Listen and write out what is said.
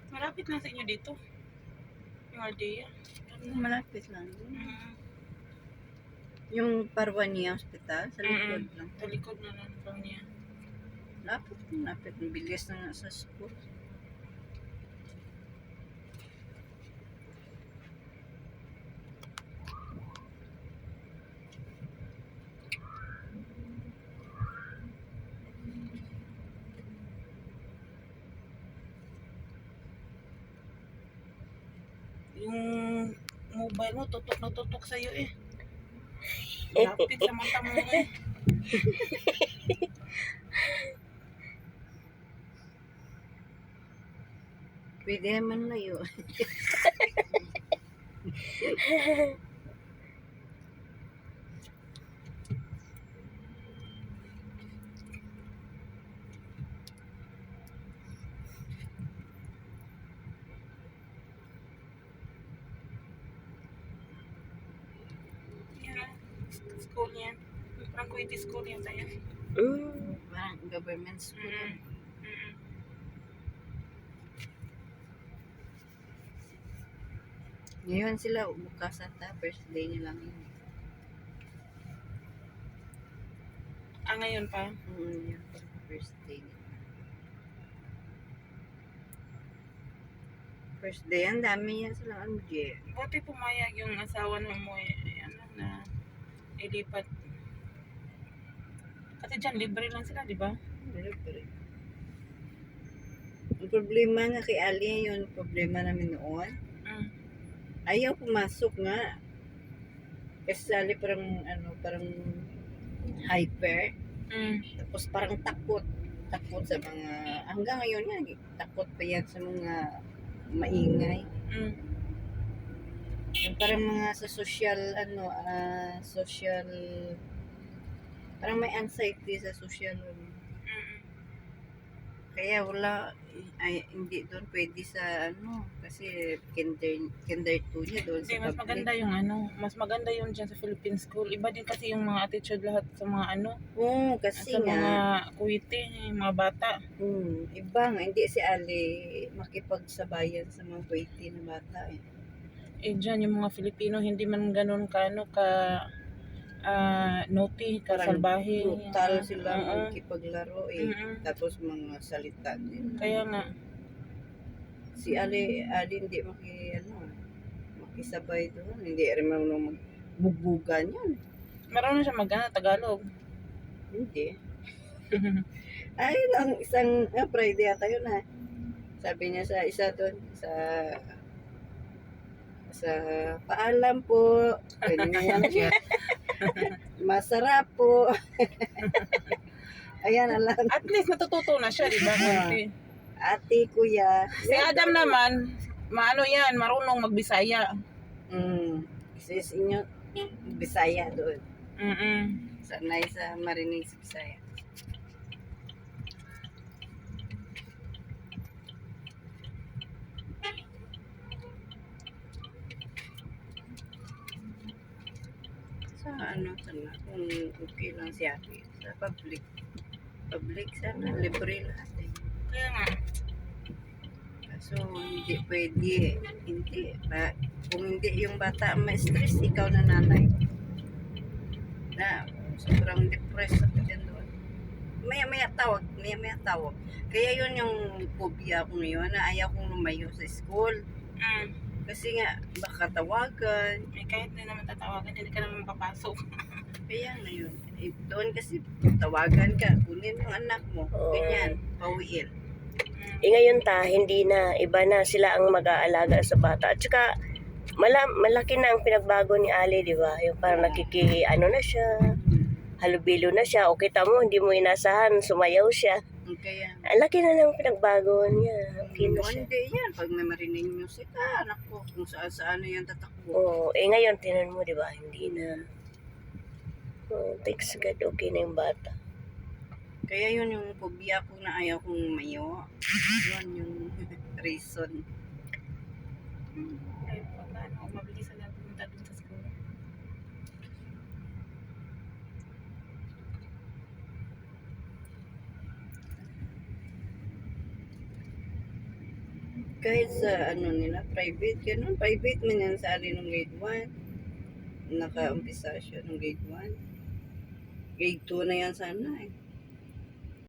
Malapit lang sa inyo dito. Yung Aldea. Malapit lang. Yung Parwania Hospital, sa likod lang. Sa likod na lang niya. Lapit. Bilis na nga sa school. Yung mobile mo, tutok na tutok sa'yo eh. Lapit sa mata mo eh. Pwede naman layo. Yan. School niya. Parang Kuwaiti school yan tayo. Parang government school. Ngayon sila bukas ata, first day nila ngayon. Ngayon pa? Yun, first day nila. First day, ang dami yan sila MJ. Buti pumayag yung asawa ng mo na ilipat. Kasi dyan, libre lang sila, di ba? Libre. Ang problema nga kay Ali, yun, problema namin noon. Ayaw pumasok nga. Kasi sali parang hyper. Tapos parang takot sa mga, hanggang ngayon nga, takot pa yan sa mga maingay. Yung parang mga sa social, parang may anxiety sa social. Kaya wala, hindi doon pwede sa kasi kinder 2 niya doon sa mas maganda yung mas maganda yung dyan sa Philippine school. Iba din kasi yung mga attitude lahat sa mga kasi sa nga mga Kuwaiti, yung mga bata. Iba nga, hindi si Ali makipagsabayan sa mga Kuwaiti na bata Dyan yung mga Filipino hindi man ganun ka naughty, kasalbahe. Brutal sila magkipaglaro tapos mga salita din. Kaya nga Si Ali hindi makisabay doon. Hindi rin marunong magbugbugan yun. marunong siya Tagalog. Hindi. Ay, lang isang Friday ata yun Sabi niya sa isa doon, sa paalam po. Ganyan siya. Masarap po. Ayan lang. At least natututo na siya, di ba? Ate, kuya. Si Adam naman, marunong magbisaya. Sis inyo, Bisaya doon. Sanay sa marinig sa Bisaya. Sa sana, kung okay lang si ate, sa public sana, libre lahat Kaya nga. So, hindi pwede. Kung hindi yung bata may stress, ikaw na nanay. Na sobrang depressed ako dyan doon. Maya-maya tawag. Kaya yun yung phobia ko ngayon na ayaw kong lumayo sa school. Kasi nga, baka tawagan. Kahit na naman tatawagan, hindi ka naman papasok. Kaya na yun. Doon kasi tawagan ka, kunin yung anak mo. Ganyan, pawiin. Ngayon hindi na, iba na sila ang mag-aalaga sa bata. At saka, malaki na ang pinagbago ni Ali, di ba? Yung parang na siya. halubilo na siya. O kita mo, hindi mo inasahan, sumayaw siya. Kaya, Ang laki na ng pinagbago niya. Okay na siya. hindi yan. Pag may marinig music, anak ko, kung saan na yan tatakbo. Oo, ngayon, tinan mo, di ba? Hindi na. Oh, thanks God, okay na yung bata. Kaya yun yung phobia ko na ayaw kong mayo. Yun yung reason. Ay, paano, mabilis na pumunta dun sa school. Kahit sa ano nila, private, ganun. Private man yan sa alin ng grade 1. Naka-umpisa siya ng grade 1. Grade 2 na yan sana eh.